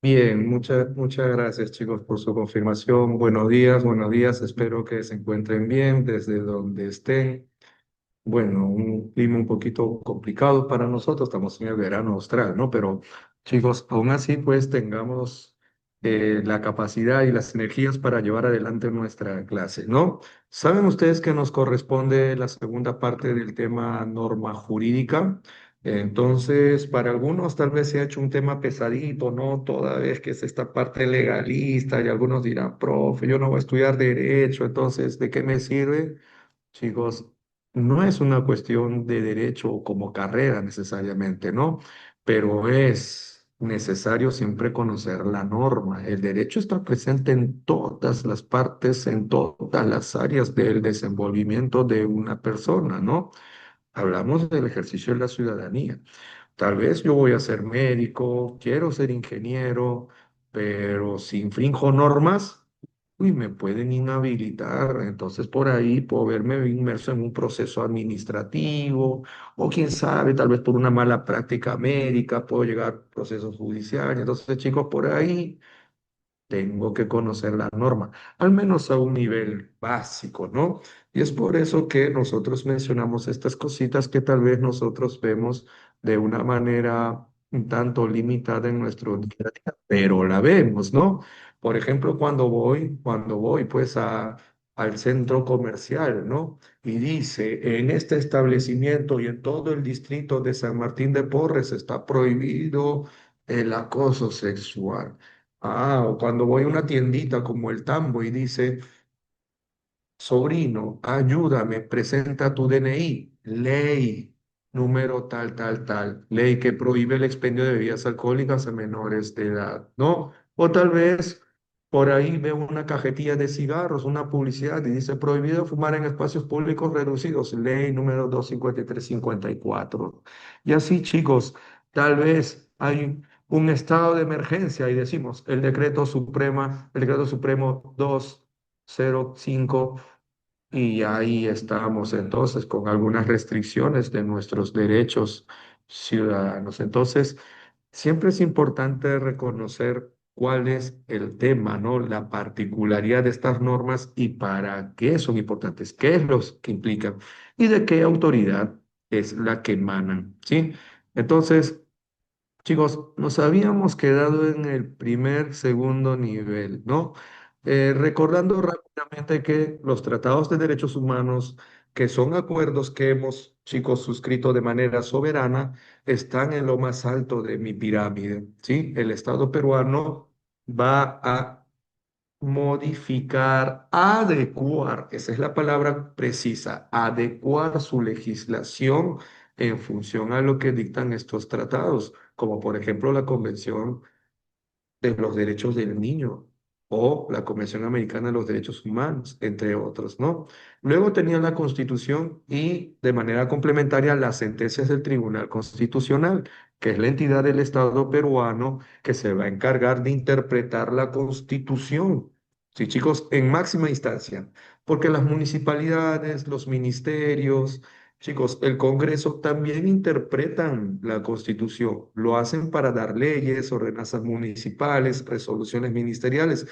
Bien, muchas gracias chicos por su confirmación. Buenos días, espero que se encuentren bien desde donde estén. Bueno, un clima un poquito complicado para nosotros, estamos en el verano austral, ¿no? Pero chicos, aún así pues tengamos la capacidad y las energías para llevar adelante nuestra clase, ¿no? ¿Saben ustedes que nos corresponde la segunda parte del tema norma jurídica? Entonces, para algunos tal vez se ha hecho un tema pesadito, ¿no? Toda vez que es esta parte legalista y algunos dirán, profe, yo no voy a estudiar derecho, entonces, ¿de qué me sirve? Chicos, no es una cuestión de derecho como carrera necesariamente, ¿no? Pero es necesario siempre conocer la norma. El derecho está presente en todas las partes, en todas las áreas del desenvolvimiento de una persona, ¿no? Hablamos del ejercicio de la ciudadanía. Tal vez yo voy a ser médico, quiero ser ingeniero, pero si infrinjo normas, uy, me pueden inhabilitar. Entonces por ahí puedo verme inmerso en un proceso administrativo o quién sabe, tal vez por una mala práctica médica puedo llegar a procesos judiciales. Entonces, chicos, por ahí tengo que conocer la norma, al menos a un nivel básico, ¿no? Y es por eso que nosotros mencionamos estas cositas que tal vez nosotros vemos de una manera un tanto limitada en nuestro día a día, pero la vemos, ¿no? Por ejemplo, cuando voy pues al centro comercial, ¿no? Y dice, en este establecimiento y en todo el distrito de San Martín de Porres está prohibido el acoso sexual. O cuando voy a una tiendita como el Tambo y dice, sobrino, ayúdame, presenta tu DNI, ley, número tal, tal, tal, ley que prohíbe el expendio de bebidas alcohólicas a menores de edad, ¿no? O tal vez por ahí veo una cajetilla de cigarros, una publicidad y dice, prohibido fumar en espacios públicos reducidos, ley número 253/54. Y así, chicos, tal vez hay un estado de emergencia y decimos, el decreto supremo 205 y ahí estamos entonces con algunas restricciones de nuestros derechos ciudadanos. Entonces, siempre es importante reconocer cuál es el tema, ¿no? La particularidad de estas normas y para qué son importantes, qué es lo que implican y de qué autoridad es la que emanan, ¿sí? Entonces, chicos, nos habíamos quedado en el segundo nivel, ¿no? Recordando rápidamente que los tratados de derechos humanos, que son acuerdos que hemos, chicos, suscrito de manera soberana, están en lo más alto de mi pirámide, ¿sí? El Estado peruano va a modificar, adecuar, esa es la palabra precisa, adecuar su legislación en función a lo que dictan estos tratados, como por ejemplo la Convención de los Derechos del Niño o la Convención Americana de los Derechos Humanos, entre otros, ¿no? Luego tenía la Constitución y de manera complementaria las sentencias del Tribunal Constitucional, que es la entidad del Estado peruano que se va a encargar de interpretar la Constitución. Sí, chicos, en máxima instancia, porque las municipalidades, los ministerios, chicos, el Congreso también interpretan la Constitución, lo hacen para dar leyes, ordenanzas municipales, resoluciones ministeriales,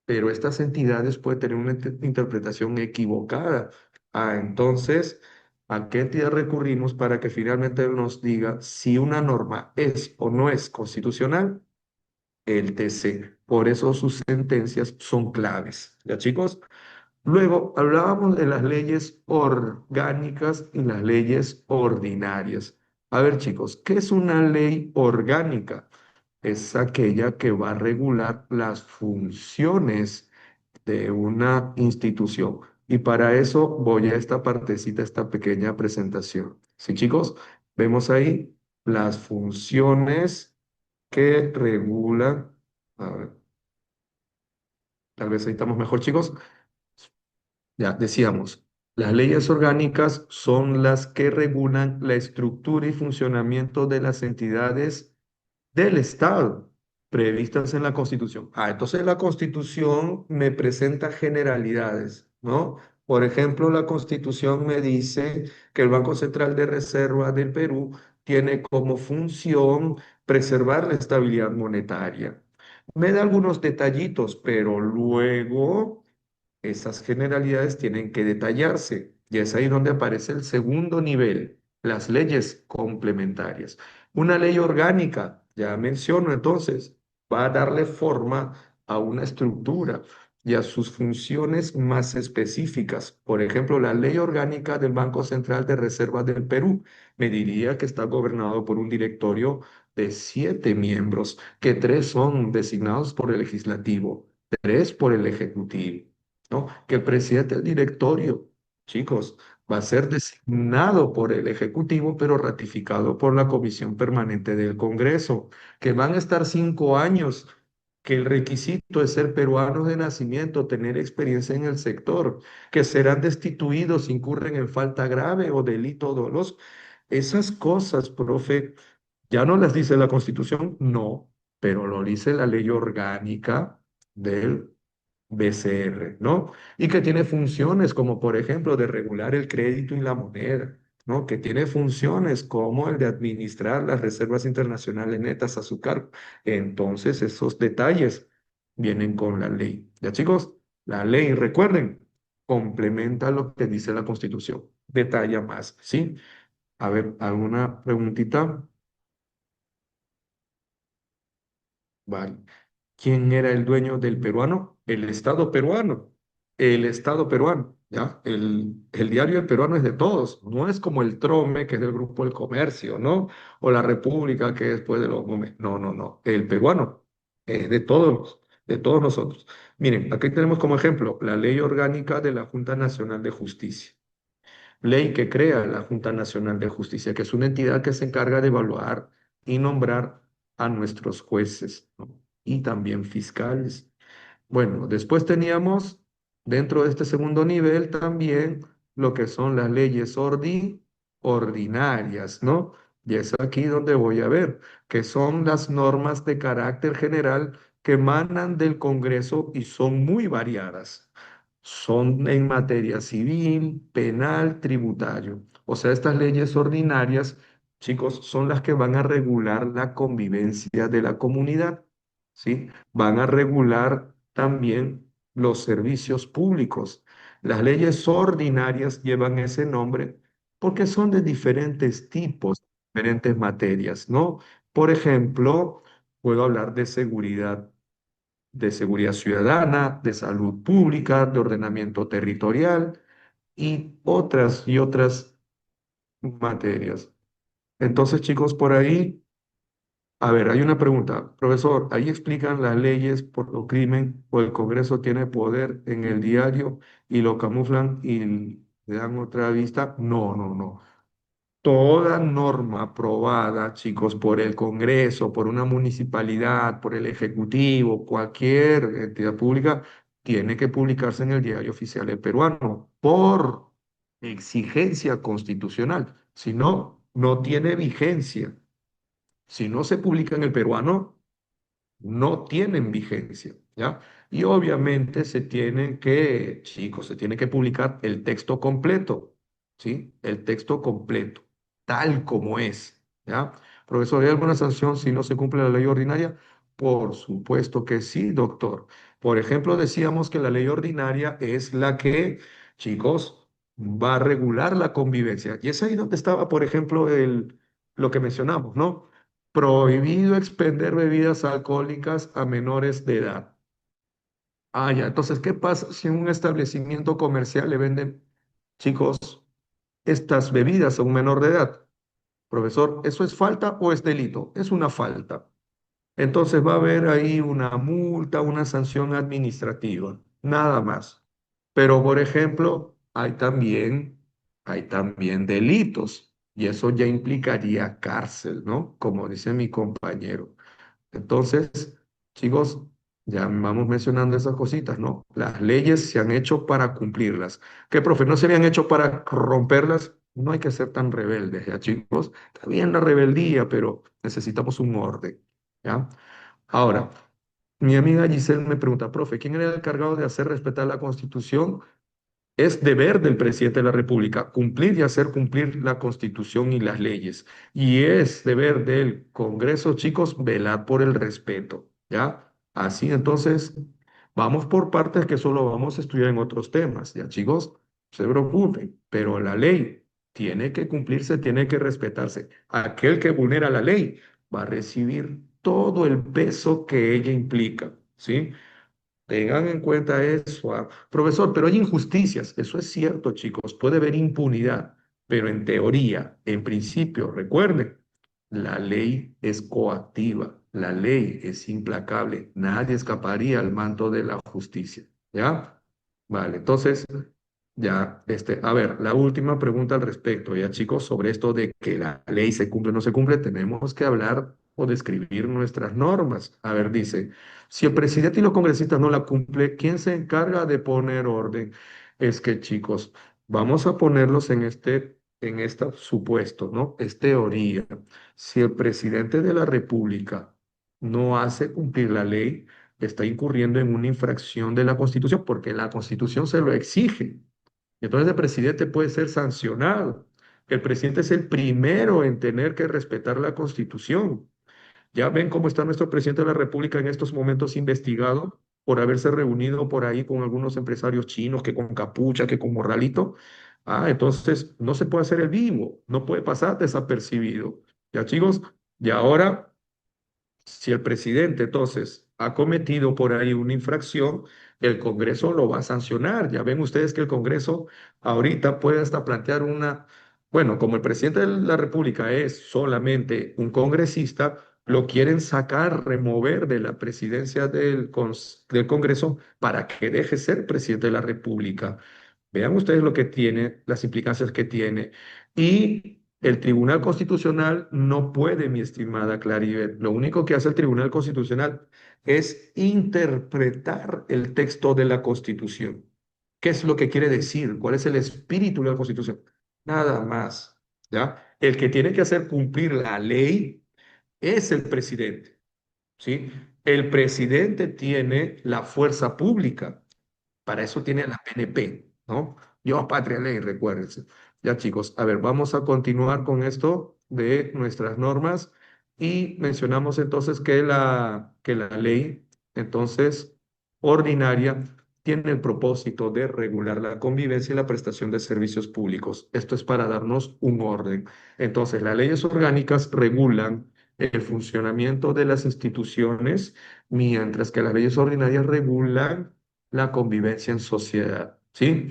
pero estas entidades pueden tener una interpretación equivocada. Entonces, ¿a qué entidad recurrimos para que finalmente nos diga si una norma es o no es constitucional? El TC. Por eso sus sentencias son claves. ¿Ya, chicos? Luego hablábamos de las leyes orgánicas y las leyes ordinarias. A ver, chicos, ¿qué es una ley orgánica? Es aquella que va a regular las funciones de una institución. Y para eso voy a esta partecita, esta pequeña presentación. Sí, chicos, vemos ahí las funciones que regulan. A ver, tal vez ahí estamos mejor, chicos. Ya decíamos, las leyes orgánicas son las que regulan la estructura y funcionamiento de las entidades del Estado previstas en la Constitución. Entonces la Constitución me presenta generalidades, ¿no? Por ejemplo, la Constitución me dice que el Banco Central de Reserva del Perú tiene como función preservar la estabilidad monetaria. Me da algunos detallitos, pero luego esas generalidades tienen que detallarse. Y es ahí donde aparece el segundo nivel, las leyes complementarias. Una ley orgánica, ya menciono entonces, va a darle forma a una estructura y a sus funciones más específicas. Por ejemplo, la ley orgánica del Banco Central de Reserva del Perú me diría que está gobernado por un directorio de 7 miembros, que 3 son designados por el legislativo, 3 por el ejecutivo, ¿no? Que el presidente del directorio, chicos, va a ser designado por el Ejecutivo, pero ratificado por la Comisión Permanente del Congreso, que van a estar 5 años, que el requisito es ser peruanos de nacimiento, tener experiencia en el sector, que serán destituidos, incurren en falta grave o delito doloso. Esas cosas, profe, ¿ya no las dice la Constitución? No, pero lo dice la ley orgánica del BCR, ¿no? Y que tiene funciones como, por ejemplo, de regular el crédito y la moneda, ¿no? Que tiene funciones como el de administrar las reservas internacionales netas a su cargo. Entonces, esos detalles vienen con la ley. Ya, chicos, la ley, recuerden, complementa lo que dice la Constitución, detalla más, ¿sí? A ver, ¿alguna preguntita? Vale. ¿Quién era el dueño del peruano? El Estado peruano. El Estado peruano, ¿ya? El diario El Peruano es de todos, no es como el Trome, que es del Grupo El Comercio, ¿no? O la República, que es después de los momentos. No, no, no. El peruano es de todos nosotros. Miren, aquí tenemos como ejemplo la Ley Orgánica de la Junta Nacional de Justicia. Ley que crea la Junta Nacional de Justicia, que es una entidad que se encarga de evaluar y nombrar a nuestros jueces, ¿no? Y también fiscales. Bueno, después teníamos dentro de este segundo nivel también lo que son las leyes ordinarias, ¿no? Y es aquí donde voy a ver, que son las normas de carácter general que emanan del Congreso y son muy variadas. Son en materia civil, penal, tributario. O sea, estas leyes ordinarias, chicos, son las que van a regular la convivencia de la comunidad, ¿sí? Van a regular también los servicios públicos. Las leyes ordinarias llevan ese nombre porque son de diferentes tipos, diferentes materias, ¿no? Por ejemplo, puedo hablar de seguridad ciudadana, de salud pública, de ordenamiento territorial y otras materias. Entonces, chicos, por ahí, a ver, hay una pregunta. Profesor, ahí explican las leyes por lo crimen o el Congreso tiene poder en el diario y lo camuflan y le dan otra vista. No, no, no. Toda norma aprobada, chicos, por el Congreso, por una municipalidad, por el Ejecutivo, cualquier entidad pública, tiene que publicarse en el Diario Oficial del Peruano por exigencia constitucional. Si no, no tiene vigencia. Si no se publica en el peruano, no tienen vigencia, ¿ya? Y obviamente chicos, se tiene que publicar el texto completo, ¿sí? El texto completo, tal como es, ¿ya? Profesor, ¿hay alguna sanción si no se cumple la ley ordinaria? Por supuesto que sí, doctor. Por ejemplo, decíamos que la ley ordinaria es la que, chicos, va a regular la convivencia. Y es ahí donde estaba, por ejemplo, lo que mencionamos, ¿no? Prohibido expender bebidas alcohólicas a menores de edad. Ah, ya. Entonces, ¿qué pasa si en un establecimiento comercial le venden, chicos, estas bebidas a un menor de edad? Profesor, ¿eso es falta o es delito? Es una falta. Entonces va a haber ahí una multa, una sanción administrativa, nada más. Pero, por ejemplo, hay también delitos y eso ya implicaría cárcel, ¿no? Como dice mi compañero. Entonces, chicos, ya vamos mencionando esas cositas, ¿no? Las leyes se han hecho para cumplirlas. ¿Qué, profe? ¿No se habían hecho para romperlas? No hay que ser tan rebeldes, ¿ya, chicos? Está bien la rebeldía, pero necesitamos un orden, ¿ya? Ahora, mi amiga Giselle me pregunta, profe, ¿quién era el encargado de hacer respetar la Constitución? Es deber del presidente de la República cumplir y hacer cumplir la Constitución y las leyes. Y es deber del Congreso, chicos, velar por el respeto, ¿ya? Así, entonces, vamos por partes que solo vamos a estudiar en otros temas. Ya, chicos, no se preocupen, pero la ley tiene que cumplirse, tiene que respetarse. Aquel que vulnera la ley va a recibir todo el peso que ella implica, ¿sí? Tengan en cuenta eso, profesor, pero hay injusticias. Eso es cierto, chicos. Puede haber impunidad, pero en teoría, en principio, recuerden, la ley es coactiva, la ley es implacable. Nadie escaparía al manto de la justicia. ¿Ya? Vale, entonces, ya, a ver, la última pregunta al respecto, ya chicos, sobre esto de que la ley se cumple o no se cumple, tenemos que hablar o describir nuestras normas. A ver, dice. Si el presidente y los congresistas no la cumplen, ¿quién se encarga de poner orden? Es que, chicos, vamos a ponerlos en este supuesto, ¿no? Es teoría. Si el presidente de la República no hace cumplir la ley, está incurriendo en una infracción de la Constitución, porque la Constitución se lo exige. Entonces el presidente puede ser sancionado. El presidente es el primero en tener que respetar la Constitución. Ya ven cómo está nuestro presidente de la República en estos momentos investigado por haberse reunido por ahí con algunos empresarios chinos, que con capucha, que con morralito. Ah, entonces no se puede hacer el vivo, no puede pasar desapercibido. Ya, chicos, y ahora si el presidente entonces ha cometido por ahí una infracción, el Congreso lo va a sancionar. Ya ven ustedes que el Congreso ahorita puede hasta plantear bueno, como el presidente de la República es solamente un congresista, lo quieren sacar, remover de la presidencia del Congreso para que deje ser presidente de la República. Vean ustedes lo que tiene, las implicancias que tiene. Y el Tribunal Constitucional no puede, mi estimada Claribel. Lo único que hace el Tribunal Constitucional es interpretar el texto de la Constitución. ¿Qué es lo que quiere decir? ¿Cuál es el espíritu de la Constitución? Nada más, ¿ya? El que tiene que hacer cumplir la ley es el presidente, ¿sí? El presidente tiene la fuerza pública. Para eso tiene la PNP, ¿no? Yo, patria, ley, recuérdense. Ya, chicos, a ver, vamos a continuar con esto de nuestras normas y mencionamos entonces que la ley, entonces, ordinaria, tiene el propósito de regular la convivencia y la prestación de servicios públicos. Esto es para darnos un orden. Entonces, las leyes orgánicas regulan el funcionamiento de las instituciones, mientras que las leyes ordinarias regulan la convivencia en sociedad, ¿sí?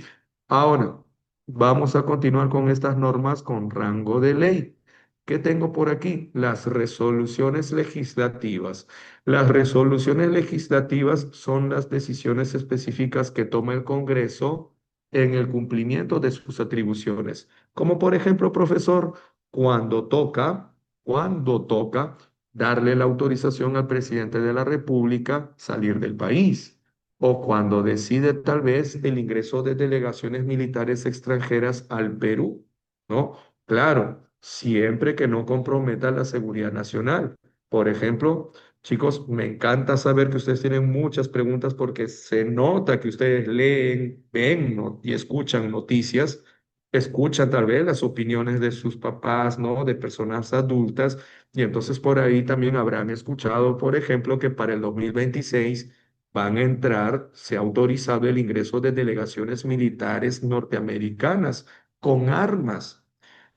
Ahora, vamos a continuar con estas normas con rango de ley. ¿Qué tengo por aquí? Las resoluciones legislativas. Las resoluciones legislativas son las decisiones específicas que toma el Congreso en el cumplimiento de sus atribuciones. Como por ejemplo, profesor, cuando toca darle la autorización al presidente de la República salir del país o cuando decide tal vez el ingreso de delegaciones militares extranjeras al Perú, ¿no? Claro, siempre que no comprometa la seguridad nacional. Por ejemplo, chicos, me encanta saber que ustedes tienen muchas preguntas porque se nota que ustedes leen, ven, ¿no? Y escuchan noticias, escuchan tal vez las opiniones de sus papás, ¿no? De personas adultas, y entonces por ahí también habrán escuchado, por ejemplo, que para el 2026 van a entrar, se ha autorizado el ingreso de delegaciones militares norteamericanas con armas,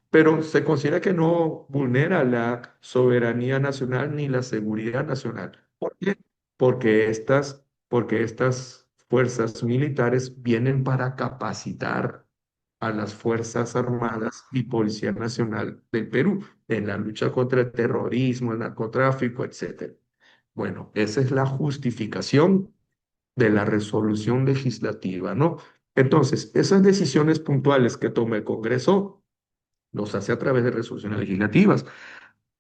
pero se considera que no vulnera la soberanía nacional ni la seguridad nacional. ¿Por qué? Porque estas fuerzas militares vienen para capacitar a las Fuerzas Armadas y Policía Nacional del Perú en la lucha contra el terrorismo, el narcotráfico, etcétera. Bueno, esa es la justificación de la resolución legislativa, ¿no? Entonces, esas decisiones puntuales que toma el Congreso los hace a través de resoluciones legislativas.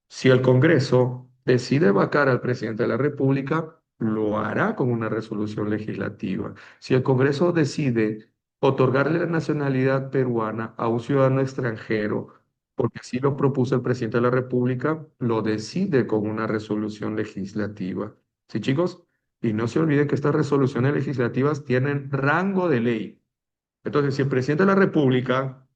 Si el Congreso decide vacar al presidente de la República, lo hará con una resolución legislativa. Si el Congreso decide otorgarle la nacionalidad peruana a un ciudadano extranjero, porque así lo propuso el presidente de la República, lo decide con una resolución legislativa. ¿Sí, chicos? Y no se olviden que estas resoluciones legislativas tienen rango de ley. Entonces, si el presidente de la República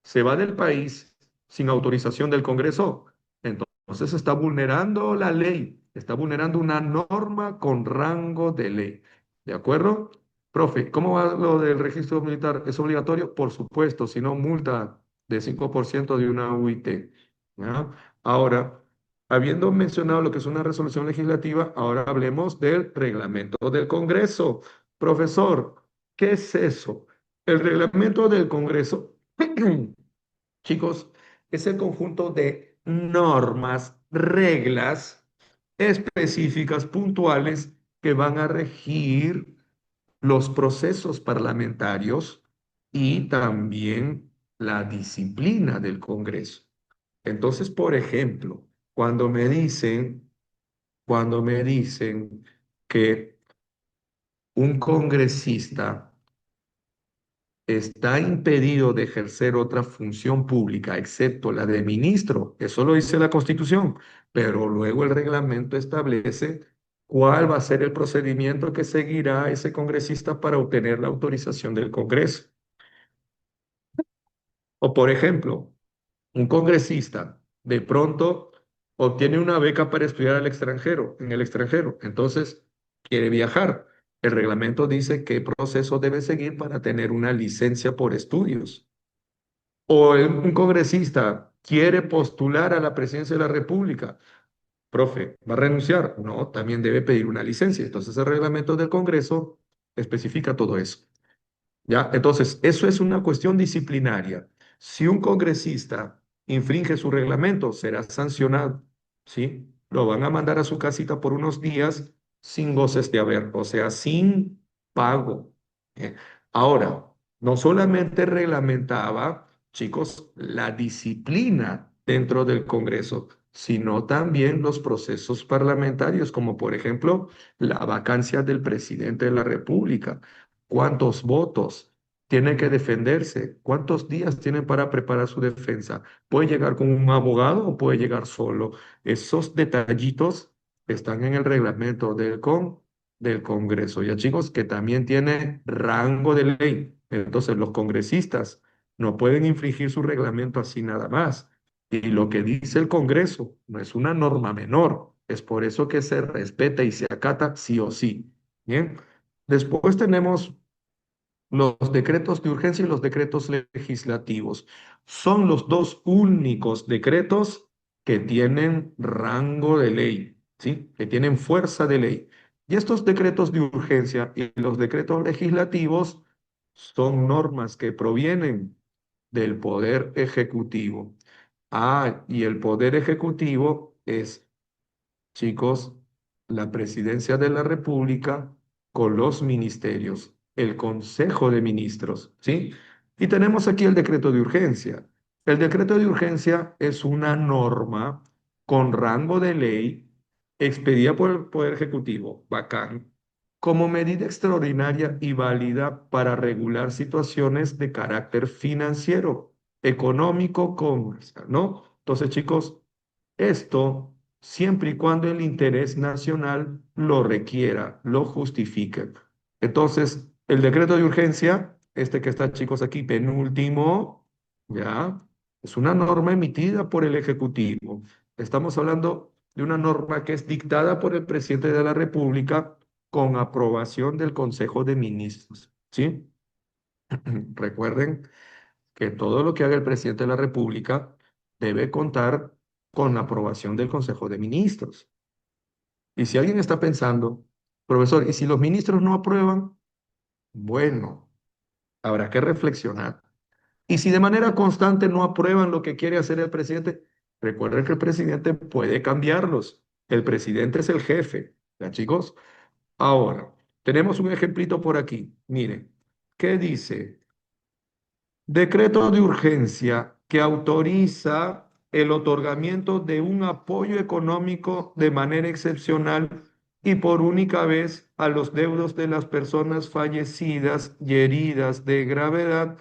se va del país sin autorización del Congreso, entonces está vulnerando la ley. está vulnerando una norma con rango de ley. ¿De acuerdo? Profe, ¿cómo va lo del registro militar? ¿Es obligatorio? Por supuesto, si no, multa de 5% de una UIT. ¿Ya? Ahora, habiendo mencionado lo que es una resolución legislativa, ahora hablemos del reglamento del Congreso. Profesor, ¿qué es eso? El reglamento del Congreso, chicos, es el conjunto de normas, reglas específicas, puntuales, que van a regir los procesos parlamentarios y también la disciplina del Congreso. Entonces, por ejemplo, cuando me dicen que un congresista está impedido de ejercer otra función pública excepto la de ministro. Eso lo dice la Constitución, pero luego el reglamento establece cuál va a ser el procedimiento que seguirá ese congresista para obtener la autorización del Congreso. O por ejemplo, un congresista de pronto obtiene una beca para estudiar al extranjero, en el extranjero, entonces quiere viajar. El reglamento dice qué proceso debe seguir para tener una licencia por estudios. O un congresista quiere postular a la presidencia de la República. Profe, ¿va a renunciar? No, también debe pedir una licencia. Entonces el reglamento del Congreso especifica todo eso. ¿Ya? Entonces, eso es una cuestión disciplinaria. Si un congresista infringe su reglamento, será sancionado, ¿sí? Lo van a mandar a su casita por unos días sin goces de haber, o sea, sin pago. ¿Eh? Ahora, no solamente reglamentaba, chicos, la disciplina dentro del Congreso, sino también los procesos parlamentarios, como por ejemplo la vacancia del presidente de la República. ¿Cuántos votos tiene que defenderse? ¿Cuántos días tiene para preparar su defensa? ¿Puede llegar con un abogado o puede llegar solo? Esos detallitos están en el reglamento del Congreso. Ya chicos, que también tiene rango de ley. Entonces los congresistas no pueden infringir su reglamento así nada más. Y lo que dice el Congreso no es una norma menor. Es por eso que se respeta y se acata sí o sí. Bien. Después tenemos los decretos de urgencia y los decretos legislativos. Son los dos únicos decretos que tienen rango de ley, ¿sí? Que tienen fuerza de ley. Y estos decretos de urgencia y los decretos legislativos son normas que provienen del Poder Ejecutivo. Ah, y el Poder Ejecutivo es, chicos, la Presidencia de la República con los ministerios, el Consejo de Ministros, ¿sí? Y tenemos aquí el decreto de urgencia. El decreto de urgencia es una norma con rango de ley expedida por el Poder Ejecutivo, bacán, como medida extraordinaria y válida para regular situaciones de carácter financiero, económico, comercial, ¿no? Entonces, chicos, esto siempre y cuando el interés nacional lo requiera, lo justifique. Entonces, el decreto de urgencia, este que está, chicos, aquí, penúltimo, ya, es una norma emitida por el Ejecutivo. Estamos hablando de una norma que es dictada por el presidente de la República con aprobación del Consejo de Ministros, ¿sí? Recuerden que todo lo que haga el presidente de la República debe contar con la aprobación del Consejo de Ministros. Y si alguien está pensando, profesor, ¿y si los ministros no aprueban? Bueno, habrá que reflexionar. Y si de manera constante no aprueban lo que quiere hacer el presidente, recuerden que el presidente puede cambiarlos. El presidente es el jefe, ¿ya chicos? Ahora, tenemos un ejemplito por aquí. Miren, ¿qué dice? Decreto de urgencia que autoriza el otorgamiento de un apoyo económico de manera excepcional y por única vez a los deudos de las personas fallecidas y heridas de gravedad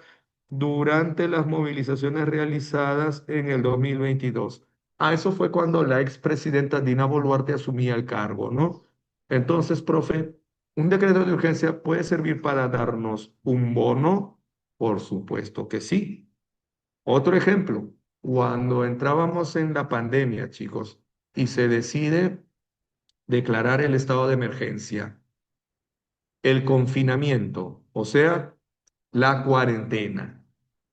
durante las movilizaciones realizadas en el 2022. Eso fue cuando la expresidenta Dina Boluarte asumía el cargo, ¿no? Entonces, profe, un decreto de urgencia puede servir para darnos un bono. Por supuesto que sí. Otro ejemplo, cuando entrábamos en la pandemia, chicos, y se decide declarar el estado de emergencia, el confinamiento, o sea, la cuarentena.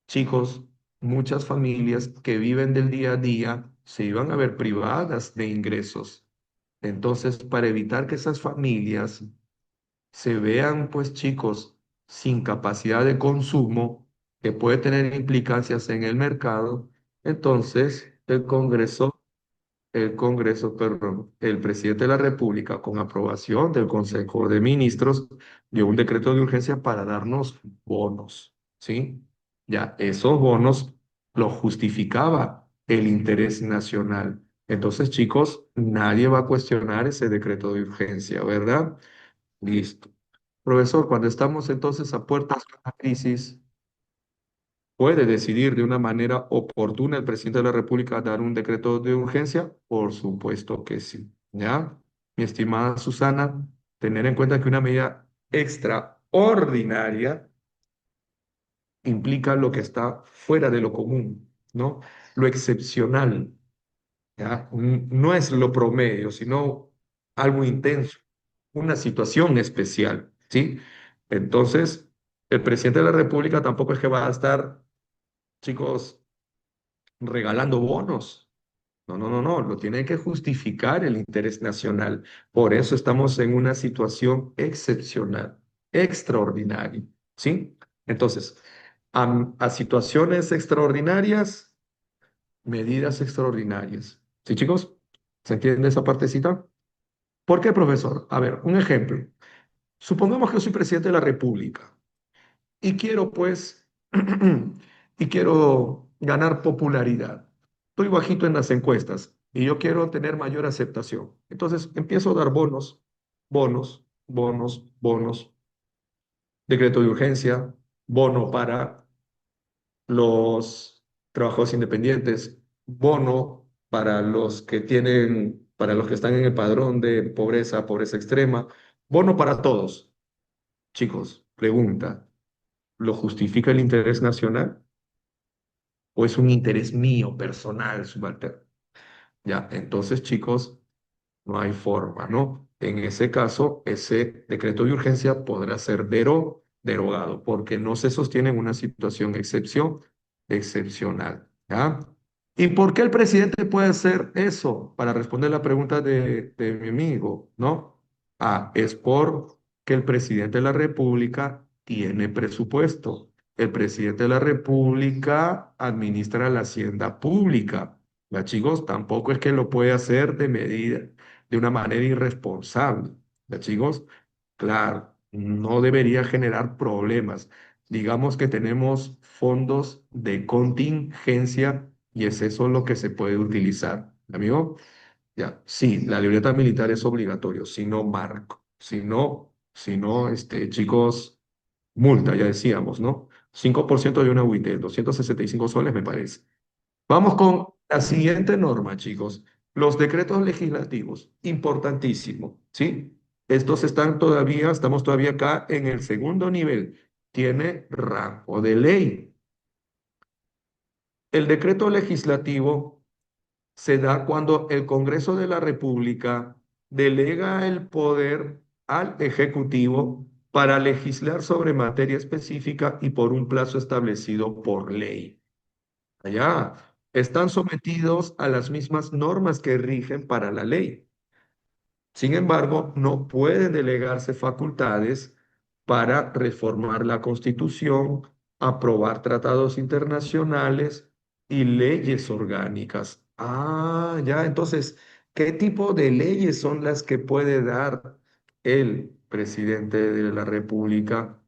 Chicos, muchas familias que viven del día a día se iban a ver privadas de ingresos. Entonces, para evitar que esas familias se vean, pues chicos, sin capacidad de consumo, que puede tener implicancias en el mercado, entonces perdón, el presidente de la República, con aprobación del Consejo de Ministros, dio un decreto de urgencia para darnos bonos, ¿sí? Ya, esos bonos lo justificaba el interés nacional. Entonces, chicos, nadie va a cuestionar ese decreto de urgencia, ¿verdad? Listo. Profesor, cuando estamos entonces a puertas de una crisis, ¿puede decidir de una manera oportuna el presidente de la República dar un decreto de urgencia? Por supuesto que sí. ¿Ya? Mi estimada Susana, tener en cuenta que una medida extraordinaria implica lo que está fuera de lo común, ¿no? Lo excepcional, ¿ya? No es lo promedio, sino algo intenso, una situación especial, ¿sí? Entonces, el presidente de la República tampoco es que va a estar, chicos, regalando bonos. No, no, no, no, lo tiene que justificar el interés nacional. Por eso estamos en una situación excepcional, extraordinaria, ¿sí? Entonces, a situaciones extraordinarias, medidas extraordinarias. ¿Sí, chicos? ¿Se entiende esa partecita? ¿Por qué, profesor? A ver, un ejemplo. Supongamos que yo soy presidente de la República y quiero, pues, y quiero ganar popularidad. Estoy bajito en las encuestas y yo quiero tener mayor aceptación. Entonces empiezo a dar bonos, bonos, bonos, bonos, decreto de urgencia, bono para los trabajadores independientes, bono para los que tienen, para los que están en el padrón de pobreza, pobreza extrema, bono para todos. Chicos, pregunta, ¿lo justifica el interés nacional o es un interés mío personal subalterno? Ya, entonces, chicos, no hay forma, ¿no? En ese caso, ese decreto de urgencia podrá ser derogado porque no se sostiene en una situación excepcional, ¿ya? ¿Y por qué el presidente puede hacer eso? Para responder la pregunta de mi amigo, ¿no? Es porque el presidente de la República tiene presupuesto. El presidente de la República administra la hacienda pública. Ya, chicos, tampoco es que lo puede hacer de una manera irresponsable. ¿Ya, chicos? Claro, no debería generar problemas. Digamos que tenemos fondos de contingencia y es eso lo que se puede utilizar. ¿Amigo? Ya, sí, la libreta militar es obligatorio, si no marco, si no, chicos, multa, ya decíamos, ¿no? 5% de una UIT, 265 soles me parece. Vamos con la siguiente norma, chicos. Los decretos legislativos, importantísimo, ¿sí? Estamos todavía acá en el segundo nivel. Tiene rango de ley. El decreto legislativo se da cuando el Congreso de la República delega el poder al Ejecutivo para legislar sobre materia específica y por un plazo establecido por ley. Allá están sometidos a las mismas normas que rigen para la ley. Sin embargo, no pueden delegarse facultades para reformar la Constitución, aprobar tratados internacionales y leyes orgánicas. Ya, entonces, ¿qué tipo de leyes son las que puede dar el presidente de la República?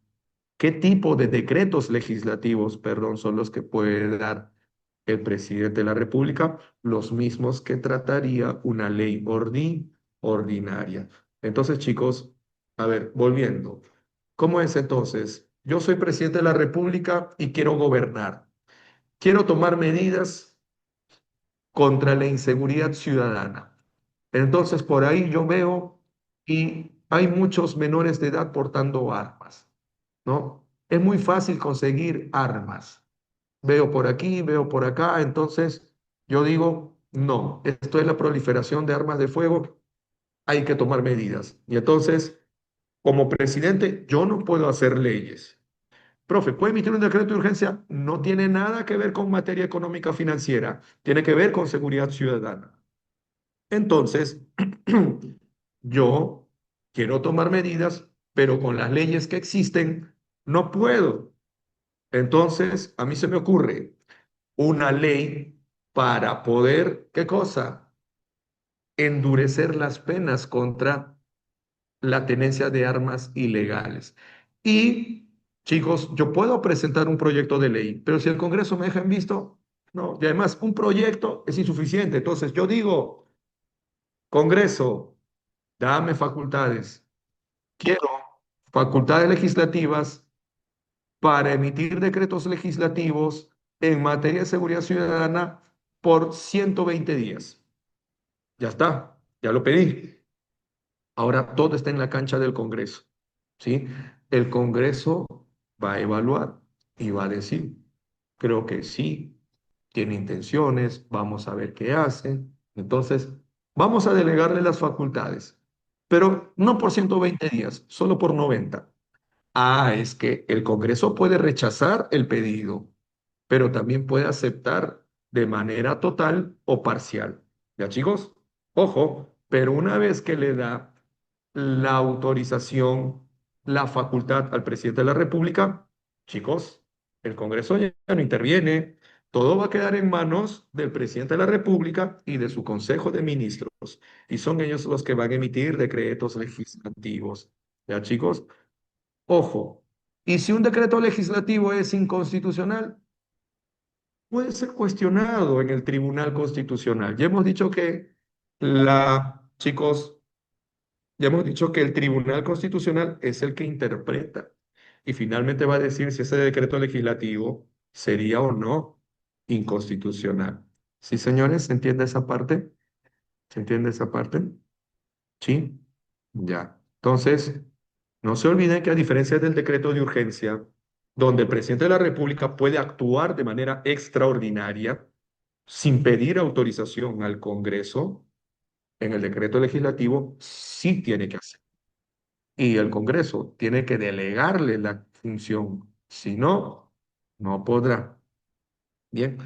¿Qué tipo de decretos legislativos, perdón, son los que puede dar el presidente de la República? Los mismos que trataría una ley ordinaria. Entonces, chicos, a ver, volviendo. ¿Cómo es entonces? Yo soy presidente de la República y quiero gobernar. Quiero tomar medidas contra la inseguridad ciudadana. Entonces, por ahí yo veo y hay muchos menores de edad portando armas, ¿no? Es muy fácil conseguir armas. Veo por aquí, veo por acá, entonces yo digo, no, esto es la proliferación de armas de fuego hay que tomar medidas. Y entonces, como presidente, yo no puedo hacer leyes. Profe, ¿puede emitir un decreto de urgencia? No tiene nada que ver con materia económica financiera, tiene que ver con seguridad ciudadana. Entonces, yo quiero tomar medidas, pero con las leyes que existen, no puedo. Entonces, a mí se me ocurre una ley para poder, ¿qué cosa? Endurecer las penas contra la tenencia de armas ilegales. Y, chicos, yo puedo presentar un proyecto de ley, pero si el Congreso me deja en visto, no. Y además, un proyecto es insuficiente. Entonces, yo digo, Congreso, dame facultades. Quiero facultades legislativas para emitir decretos legislativos en materia de seguridad ciudadana por 120 días. Ya está, ya lo pedí. Ahora todo está en la cancha del Congreso, ¿sí? El Congreso va a evaluar y va a decir, creo que sí, tiene intenciones, vamos a ver qué hacen. Entonces, vamos a delegarle las facultades, pero no por 120 días, solo por 90. Ah, es que el Congreso puede rechazar el pedido, pero también puede aceptar de manera total o parcial. ¿Ya, chicos? Ojo, pero una vez que le da la autorización, la facultad al presidente de la República, chicos, el Congreso ya no interviene. Todo va a quedar en manos del presidente de la República y de su Consejo de Ministros. Y son ellos los que van a emitir decretos legislativos. ¿Ya, chicos? Ojo, y si un decreto legislativo es inconstitucional, puede ser cuestionado en el Tribunal Constitucional. Ya hemos dicho que chicos, ya hemos dicho que el Tribunal Constitucional es el que interpreta y finalmente va a decir si ese decreto legislativo sería o no inconstitucional. ¿Sí, señores? ¿Se entiende esa parte? ¿Se entiende esa parte? Sí, ya. Entonces, no se olviden que a diferencia del decreto de urgencia, donde el presidente de la República puede actuar de manera extraordinaria sin pedir autorización al Congreso, en el decreto legislativo sí tiene que hacer. Y el Congreso tiene que delegarle la función. Si no, no podrá. Bien.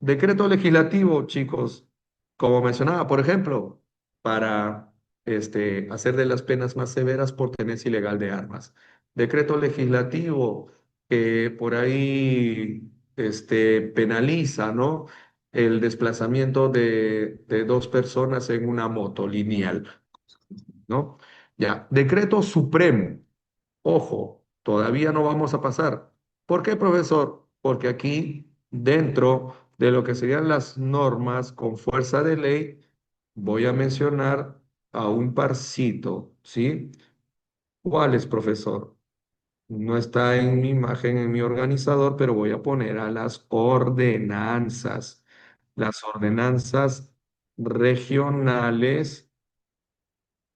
Decreto legislativo, chicos, como mencionaba, por ejemplo, para hacer de las penas más severas por tenencia ilegal de armas. Decreto legislativo que por ahí penaliza, ¿no? El desplazamiento de dos personas en una moto lineal, ¿no? Ya, decreto supremo. Ojo, todavía no vamos a pasar. ¿Por qué, profesor? Porque aquí, dentro de lo que serían las normas con fuerza de ley, voy a mencionar a un parcito, ¿sí? ¿Cuál es, profesor? No está en mi imagen, en mi organizador, pero voy a poner a las ordenanzas. Las ordenanzas regionales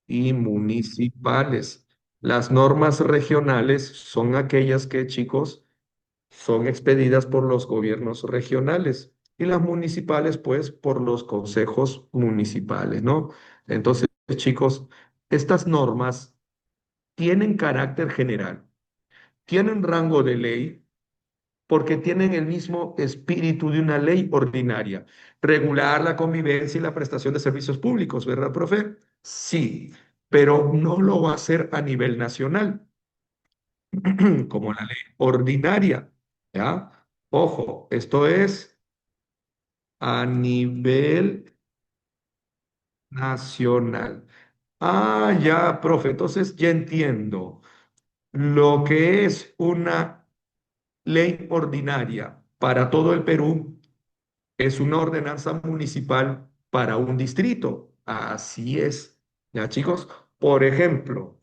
y municipales. Las normas regionales son aquellas que, chicos, son expedidas por los gobiernos regionales y las municipales, pues, por los consejos municipales, ¿no? Entonces, chicos, estas normas tienen carácter general, tienen rango de ley porque tienen el mismo espíritu de una ley ordinaria. Regular la convivencia y la prestación de servicios públicos, ¿verdad, profe? Sí, pero no lo va a hacer a nivel nacional, como la ley ordinaria, ¿ya? Ojo, esto es a nivel nacional. Ah, ya, profe, entonces ya entiendo. Lo que es una ley ordinaria para todo el Perú es una ordenanza municipal para un distrito. Así es. ¿Ya, chicos? Por ejemplo,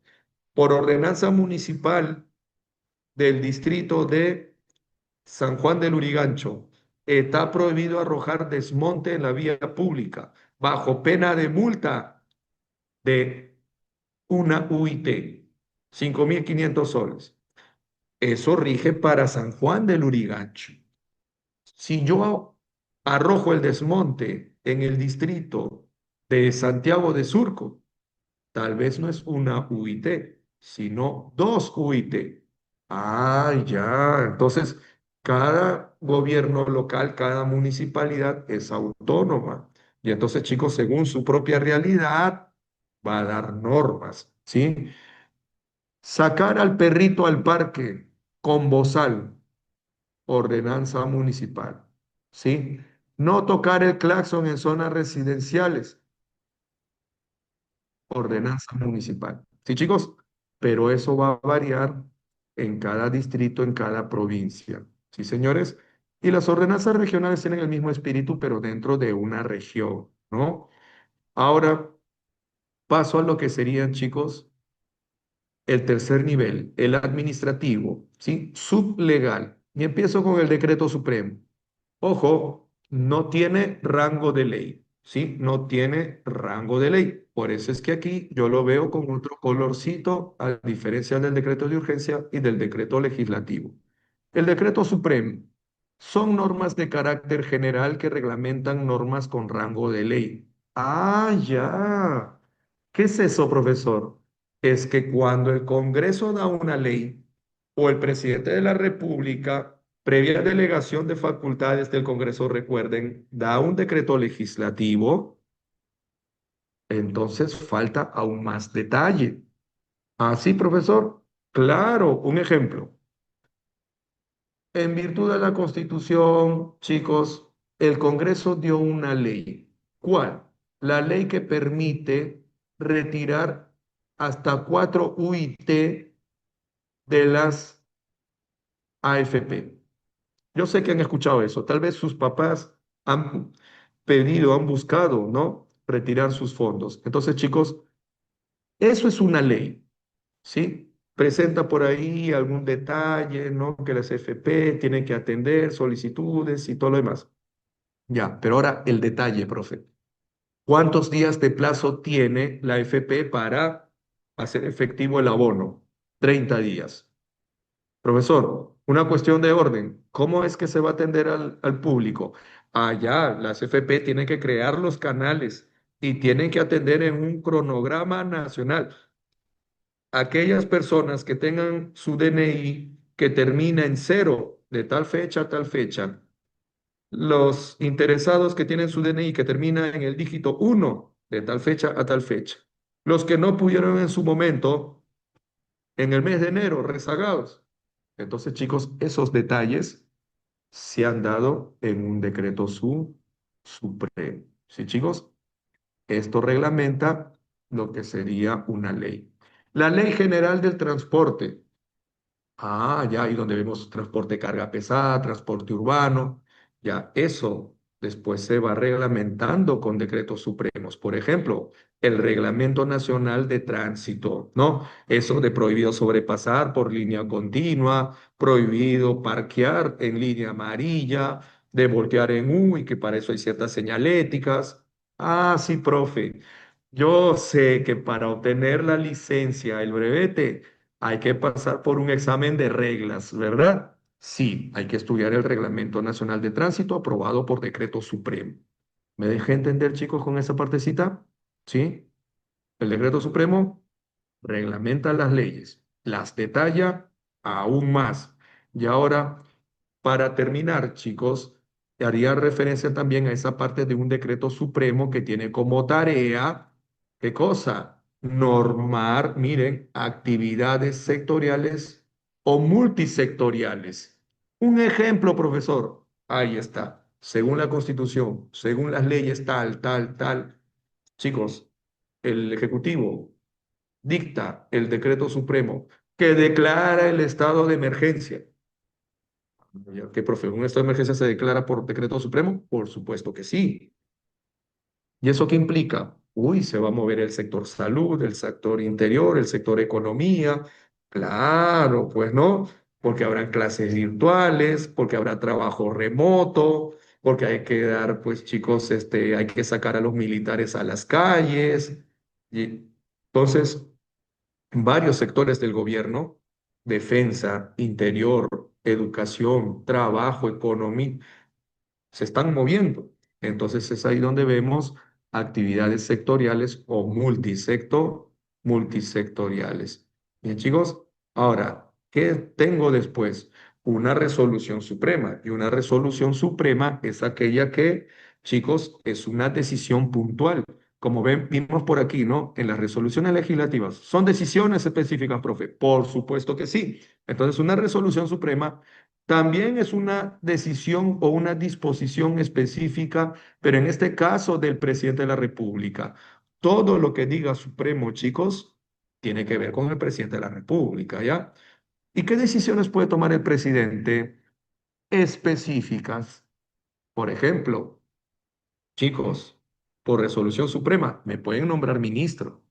por ordenanza municipal del distrito de San Juan del Urigancho, está prohibido arrojar desmonte en la vía pública bajo pena de multa de una UIT, 5.500 soles. Eso rige para San Juan del Urigancho. Si yo arrojo el desmonte en el distrito de Santiago de Surco, Tal vez no es una UIT, sino dos UIT. Ah, ya. Entonces, cada gobierno local, cada municipalidad es autónoma. Y entonces, chicos, según su propia realidad, va a dar normas, ¿sí? Sacar al perrito al parque con bozal, ordenanza municipal, ¿sí? No tocar el claxon en zonas residenciales, ordenanza municipal. Sí, chicos, pero eso va a variar en cada distrito, en cada provincia. Sí, señores. Y las ordenanzas regionales tienen el mismo espíritu, pero dentro de una región, ¿no? Ahora paso a lo que serían, chicos, el tercer nivel, el administrativo, ¿sí? Sublegal. Y empiezo con el decreto supremo. Ojo, no tiene rango de ley, ¿sí? No tiene rango de ley. Por eso es que aquí yo lo veo con otro colorcito, a diferencia del decreto de urgencia y del decreto legislativo. El decreto supremo son normas de carácter general que reglamentan normas con rango de ley. Ah, ya. ¿Qué es eso, profesor? Es que cuando el Congreso da una ley o el presidente de la República, previa delegación de facultades del Congreso, recuerden, da un decreto legislativo, entonces falta aún más detalle. ¿Ah, sí, profesor? Claro, un ejemplo. En virtud de la Constitución, chicos, el Congreso dio una ley. ¿Cuál? La ley que permite retirar hasta 4 UIT de las AFP. Yo sé que han escuchado eso. Tal vez sus papás han pedido, han buscado, ¿no? Retirar sus fondos. Entonces, chicos, eso es una ley, ¿sí? Presenta por ahí algún detalle, ¿no? Que las AFP tienen que atender, solicitudes y todo lo demás. Ya, pero ahora el detalle, profe. ¿Cuántos días de plazo tiene la AFP para hacer efectivo el abono? 30 días. Profesor, una cuestión de orden. ¿Cómo es que se va a atender al público? Allá, las FP tienen que crear los canales y tienen que atender en un cronograma nacional. Aquellas personas que tengan su DNI que termina en cero de tal fecha a tal fecha, los interesados que tienen su DNI que termina en el dígito uno de tal fecha a tal fecha, los que no pudieron en su momento, en el mes de enero, rezagados. Entonces, chicos, esos detalles se han dado en un decreto supremo. ¿Sí, chicos? Esto reglamenta lo que sería una ley. La Ley General del Transporte. Ah, ya, y donde vemos transporte de carga pesada, transporte urbano, ya eso después se va reglamentando con decretos supremos. Por ejemplo, el Reglamento Nacional de Tránsito, ¿no? Eso de prohibido sobrepasar por línea continua, prohibido parquear en línea amarilla, de voltear en U y que para eso hay ciertas señaléticas. Ah, sí, profe. Yo sé que para obtener la licencia, el brevete, hay que pasar por un examen de reglas, ¿verdad? Sí, hay que estudiar el Reglamento Nacional de Tránsito aprobado por decreto supremo. ¿Me dejé entender, chicos, con esa partecita? ¿Sí? El decreto supremo reglamenta las leyes, las detalla aún más. Y ahora, para terminar, chicos, haría referencia también a esa parte de un decreto supremo que tiene como tarea, ¿qué cosa? Normar, miren, actividades sectoriales o multisectoriales. Un ejemplo, profesor, ahí está. Según la Constitución, según las leyes tal, tal, tal. Chicos, el Ejecutivo dicta el decreto supremo que declara el estado de emergencia. ¿Qué, profe? ¿Un estado de emergencia se declara por decreto supremo? Por supuesto que sí. ¿Y eso qué implica? Uy, se va a mover el sector salud, el sector interior, el sector economía. Claro, pues no, porque habrán clases virtuales, porque habrá trabajo remoto, porque hay que dar, pues chicos, hay que sacar a los militares a las calles. Y entonces, varios sectores del gobierno, defensa, interior, educación, trabajo, economía, se están moviendo. Entonces es ahí donde vemos actividades sectoriales o multisectoriales. multisectoriales. Bien, chicos, ahora, ¿qué tengo después? Una resolución suprema. Y una resolución suprema es aquella que, chicos, es una decisión puntual. Como ven, vimos por aquí, ¿no? En las resoluciones legislativas, ¿son decisiones específicas, profe? Por supuesto que sí. Entonces, una resolución suprema también es una decisión o una disposición específica, pero en este caso del presidente de la República. Todo lo que diga Supremo, chicos, tiene que ver con el presidente de la República, ¿ya? ¿Y qué decisiones puede tomar el presidente específicas? Por ejemplo, chicos, por resolución suprema, me pueden nombrar ministro.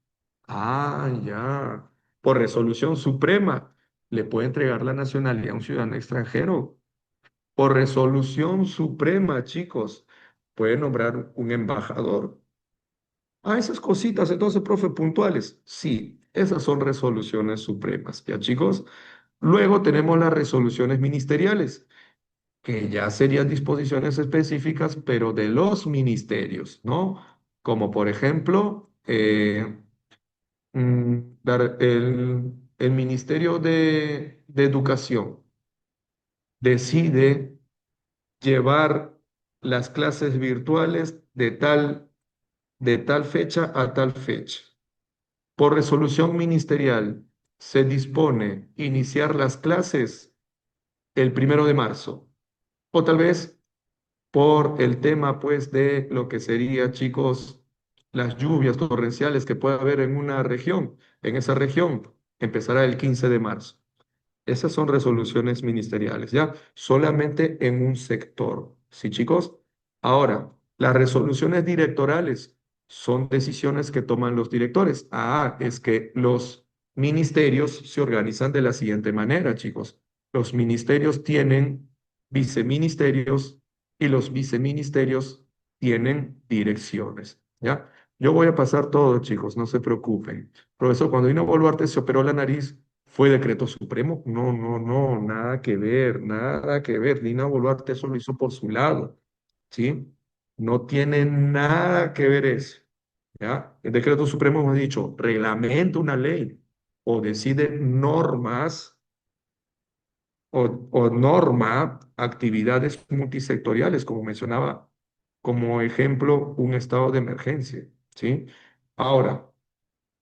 Ah, ya. Por resolución suprema, le puede entregar la nacionalidad a un ciudadano extranjero. Por resolución suprema, chicos, puede nombrar un embajador. Ah, esas cositas, entonces, profe, puntuales. Sí, esas son resoluciones supremas, ¿ya, chicos? Luego tenemos las resoluciones ministeriales, que ya serían disposiciones específicas, pero de los ministerios, ¿no? Como por ejemplo, el Ministerio de Educación decide llevar las clases virtuales de tal fecha a tal fecha. Por resolución ministerial se dispone iniciar las clases el 1 de marzo, o tal vez por el tema, pues, de lo que sería, chicos, las lluvias torrenciales que puede haber en una región. En esa región empezará el 15 de marzo. Esas son resoluciones ministeriales, ¿ya? Solamente en un sector, ¿sí, chicos? Ahora, las resoluciones directorales son decisiones que toman los directores. Ah, es que los ministerios se organizan de la siguiente manera, chicos. Los ministerios tienen viceministerios y los viceministerios tienen direcciones, ¿ya? Yo voy a pasar todo, chicos, no se preocupen. Profesor, cuando Dina Boluarte se operó la nariz, ¿fue decreto supremo? No, no, no, nada que ver, nada que ver. Dina Boluarte eso lo hizo por su lado, ¿sí? No tiene nada que ver eso, ¿ya? El decreto supremo, hemos dicho, reglamenta una ley o decide normas o norma actividades multisectoriales, como mencionaba, como ejemplo, un estado de emergencia, ¿sí? Ahora,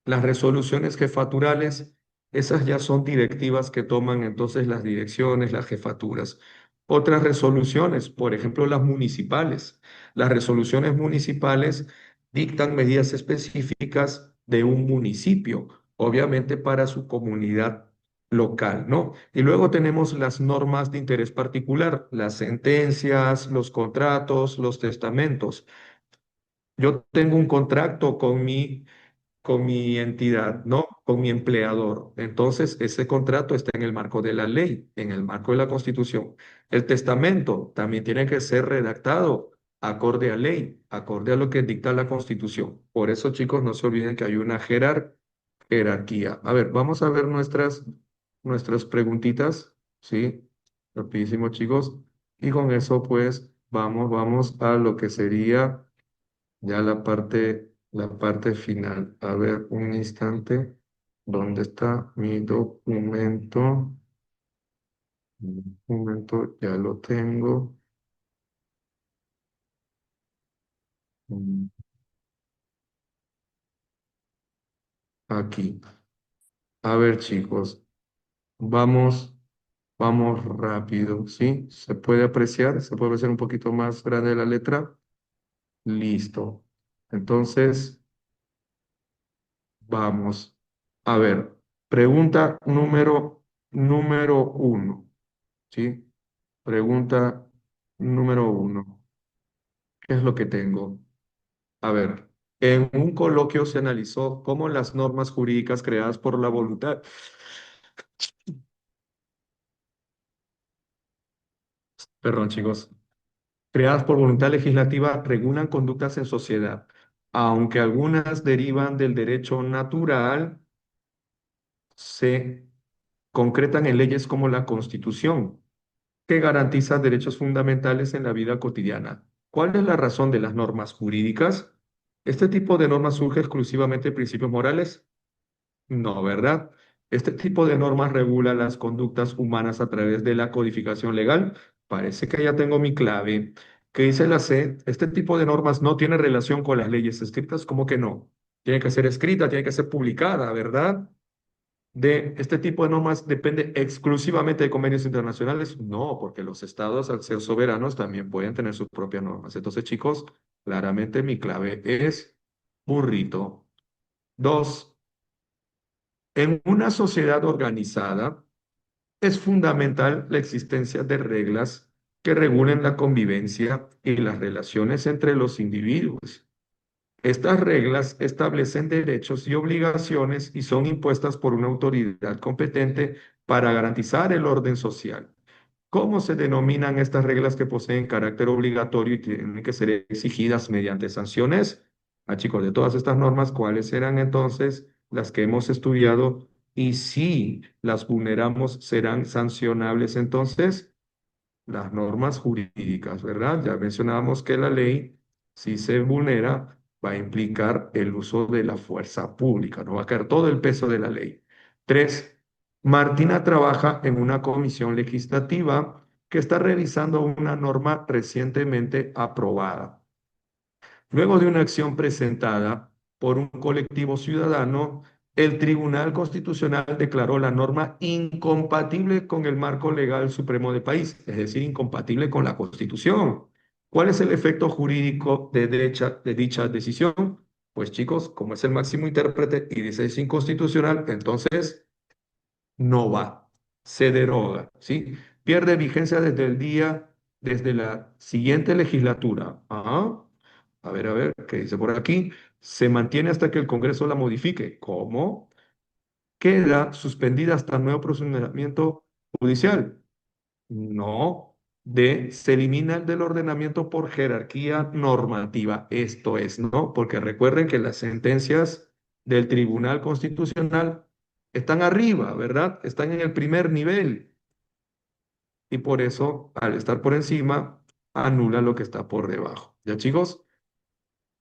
las resoluciones jefaturales, esas ya son directivas que toman entonces las direcciones, las jefaturas. Otras resoluciones, por ejemplo, las municipales. Las resoluciones municipales dictan medidas específicas de un municipio, obviamente para su comunidad local, ¿no? Y luego tenemos las normas de interés particular, las sentencias, los contratos, los testamentos. Yo tengo un contrato con mi entidad, ¿no? Con mi empleador. Entonces, ese contrato está en el marco de la ley, en el marco de la Constitución. El testamento también tiene que ser redactado acorde a ley, acorde a lo que dicta la Constitución. Por eso, chicos, no se olviden que hay una jerarquía. A ver, vamos a ver nuestras preguntitas, ¿sí? Rapidísimo, chicos. Y con eso, pues, vamos a lo que sería ya la parte final. A ver, un instante. ¿Dónde está mi documento? Mi documento, ya lo tengo. Mm, Aquí. A ver, chicos, vamos, vamos rápido, ¿sí? ¿Se puede apreciar? ¿Se puede apreciar un poquito más grande la letra? Listo. Entonces, vamos. A ver, pregunta número uno, ¿sí? Pregunta número uno. ¿Qué es lo que tengo? A ver, en un coloquio se analizó cómo las normas jurídicas creadas por la voluntad, perdón chicos, creadas por voluntad legislativa regulan conductas en sociedad, aunque algunas derivan del derecho natural, se concretan en leyes como la Constitución, que garantiza derechos fundamentales en la vida cotidiana. ¿Cuál es la razón de las normas jurídicas? Este tipo de normas surge exclusivamente de principios morales. No, ¿verdad? Este tipo de normas regula las conductas humanas a través de la codificación legal. Parece que ya tengo mi clave. ¿Qué dice la C? Este tipo de normas no tiene relación con las leyes escritas, ¿cómo que no? Tiene que ser escrita, tiene que ser publicada, ¿verdad? De este tipo de normas depende exclusivamente de convenios internacionales. No, porque los estados, al ser soberanos, también pueden tener sus propias normas. Entonces, chicos, claramente mi clave es burrito. Dos, en una sociedad organizada es fundamental la existencia de reglas que regulen la convivencia y las relaciones entre los individuos. Estas reglas establecen derechos y obligaciones y son impuestas por una autoridad competente para garantizar el orden social. ¿Cómo se denominan estas reglas que poseen carácter obligatorio y tienen que ser exigidas mediante sanciones? Ah, chicos, de todas estas normas, ¿cuáles serán entonces las que hemos estudiado? Y si las vulneramos, ¿serán sancionables entonces? Las normas jurídicas, ¿verdad? Ya mencionábamos que la ley, si se vulnera, va a implicar el uso de la fuerza pública, no va a caer todo el peso de la ley. Tres, Martina trabaja en una comisión legislativa que está revisando una norma recientemente aprobada. Luego de una acción presentada por un colectivo ciudadano, el Tribunal Constitucional declaró la norma incompatible con el marco legal supremo del país, es decir, incompatible con la Constitución. ¿Cuál es el efecto jurídico de dicha decisión? Pues chicos, como es el máximo intérprete y dice es inconstitucional, entonces no va, se deroga, ¿sí? Pierde vigencia desde la siguiente legislatura. Ajá. A ver, ¿qué dice por aquí? Se mantiene hasta que el Congreso la modifique. ¿Cómo? Queda suspendida hasta nuevo procedimiento judicial. No. D, se elimina el del ordenamiento por jerarquía normativa. Esto es, ¿no? Porque recuerden que las sentencias del Tribunal Constitucional están arriba, ¿verdad? Están en el primer nivel y por eso, al estar por encima, anula lo que está por debajo. ¿Ya, chicos?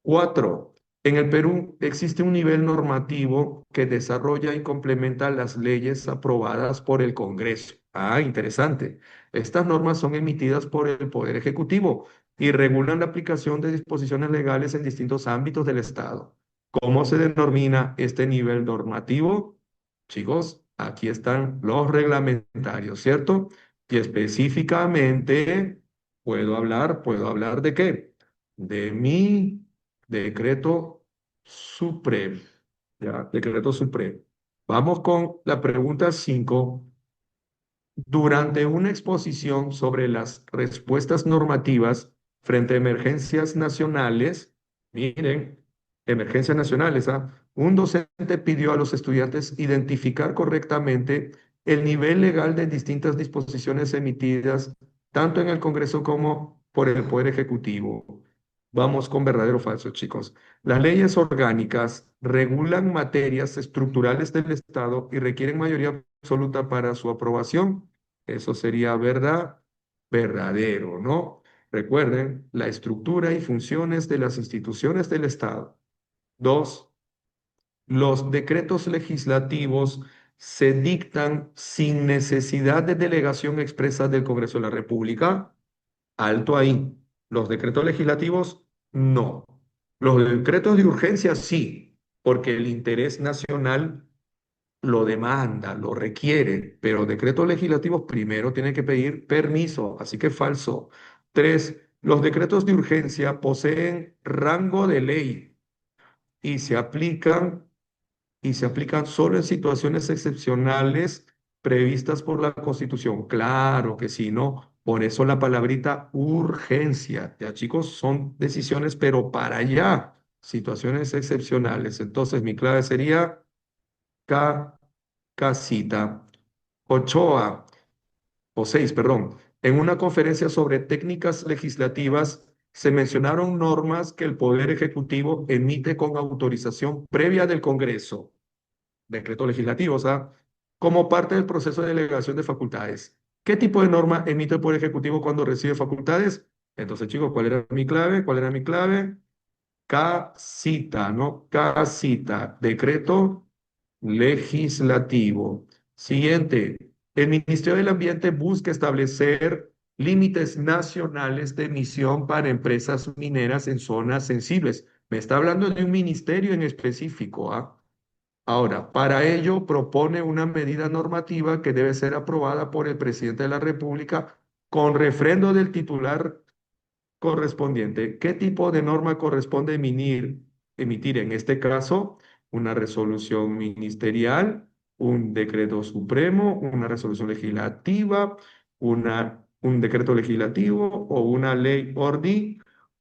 Cuatro, en el Perú existe un nivel normativo que desarrolla y complementa las leyes aprobadas por el Congreso. Ah, interesante. Estas normas son emitidas por el Poder Ejecutivo y regulan la aplicación de disposiciones legales en distintos ámbitos del Estado. ¿Cómo se denomina este nivel normativo? Chicos, aquí están los reglamentarios, ¿cierto? Y específicamente, ¿puedo hablar de qué? De mi decreto supremo. Ya, decreto supremo. Vamos con la pregunta 5. Durante una exposición sobre las respuestas normativas frente a emergencias nacionales, miren, emergencias nacionales, ¿ah? Un docente pidió a los estudiantes identificar correctamente el nivel legal de distintas disposiciones emitidas tanto en el Congreso como por el Poder Ejecutivo. Vamos con verdadero o falso, chicos. Las leyes orgánicas regulan materias estructurales del Estado y requieren mayoría absoluta para su aprobación. Eso sería verdad, verdadero, ¿no? Recuerden la estructura y funciones de las instituciones del Estado. Dos, los decretos legislativos se dictan sin necesidad de delegación expresa del Congreso de la República. Alto ahí. Los decretos legislativos, no. Los decretos de urgencia, sí, porque el interés nacional lo demanda, lo requiere, pero decretos legislativos primero tienen que pedir permiso, así que falso. Tres, los decretos de urgencia poseen rango de ley y se aplican solo en situaciones excepcionales previstas por la Constitución. Claro que sí, ¿no? Por eso la palabrita urgencia. Ya, chicos, son decisiones, pero para allá, situaciones excepcionales. Entonces, mi clave sería K, casita. Ochoa, o seis, perdón. En una conferencia sobre técnicas legislativas se mencionaron normas que el Poder Ejecutivo emite con autorización previa del Congreso, decretos legislativos, ¿ah? Como parte del proceso de delegación de facultades. ¿Qué tipo de norma emite el Poder Ejecutivo cuando recibe facultades? Entonces, chicos, ¿cuál era mi clave? ¿Cuál era mi clave? Casita, ¿no? Casita, decreto legislativo. Siguiente, el Ministerio del Ambiente busca establecer límites nacionales de emisión para empresas mineras en zonas sensibles. Me está hablando de un ministerio en específico, ¿ah? Ahora, para ello propone una medida normativa que debe ser aprobada por el presidente de la República con refrendo del titular correspondiente. ¿Qué tipo de norma corresponde emitir en este caso? Una resolución ministerial, un decreto supremo, una resolución legislativa, un decreto legislativo o una ley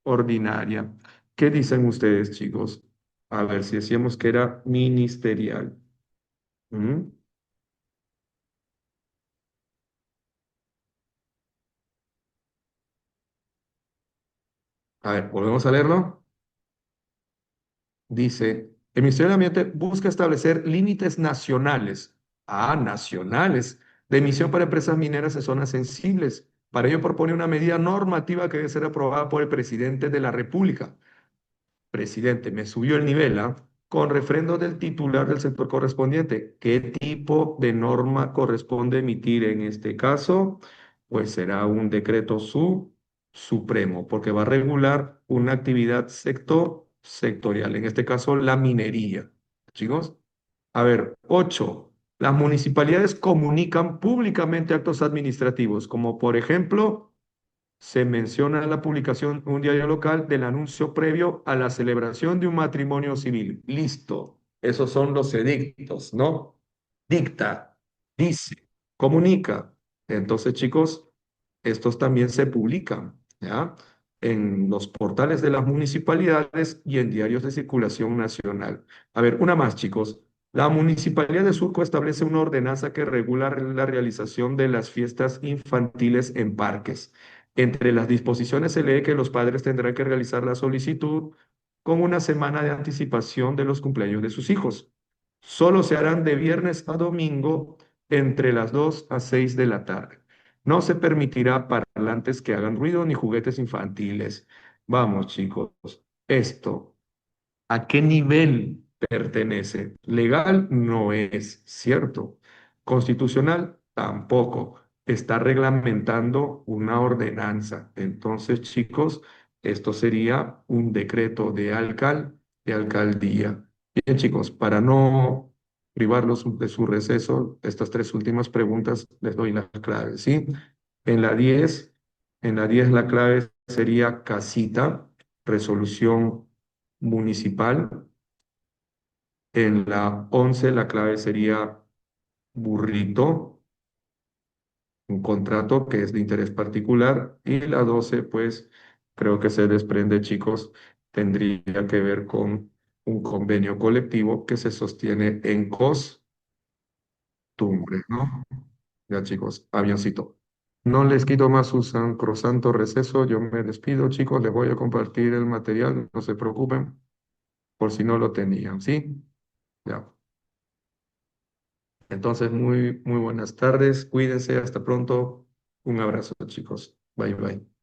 ordinaria. ¿Qué dicen ustedes, chicos? A ver si decíamos que era ministerial. ¿Mm? A ver, volvemos a leerlo. Dice, el Ministerio del Ambiente busca establecer límites nacionales, de emisión para empresas mineras en zonas sensibles. Para ello propone una medida normativa que debe ser aprobada por el presidente de la República. Presidente, me subió el nivel, ¿ah? Con refrendo del titular del sector correspondiente. ¿Qué tipo de norma corresponde emitir en este caso? Pues será un decreto supremo, porque va a regular una actividad sectorial, en este caso la minería. Chicos, a ver, 8. Las municipalidades comunican públicamente actos administrativos, como por ejemplo se menciona en la publicación en un diario local del anuncio previo a la celebración de un matrimonio civil. Listo. Esos son los edictos, ¿no? Dicta, dice, comunica. Entonces, chicos, estos también se publican, ¿ya? En los portales de las municipalidades y en diarios de circulación nacional. A ver, una más, chicos. La Municipalidad de Surco establece una ordenanza que regula la realización de las fiestas infantiles en parques. Entre las disposiciones se lee que los padres tendrán que realizar la solicitud con una semana de anticipación de los cumpleaños de sus hijos. Solo se harán de viernes a domingo entre las 2 a 6 de la tarde. No se permitirá parlantes que hagan ruido ni juguetes infantiles. Vamos, chicos, esto. ¿A qué nivel pertenece? Legal no es, ¿cierto? Constitucional tampoco. Está reglamentando una ordenanza. Entonces, chicos, esto sería un decreto de alcaldía. Bien, chicos, para no privarlos de su receso, estas tres últimas preguntas les doy las claves, ¿sí? En la 10, la clave sería casita, resolución municipal. En la 11 la clave sería burrito, un contrato que es de interés particular. Y la 12 pues creo que se desprende, chicos, tendría que ver con un convenio colectivo que se sostiene en costumbre, ¿no? Ya, chicos, avioncito. No les quito más su sacrosanto receso. Yo me despido, chicos. Les voy a compartir el material. No se preocupen por si no lo tenían, ¿sí? Ya. Entonces, muy buenas tardes. Cuídense. Hasta pronto. Un abrazo, chicos. Bye, bye.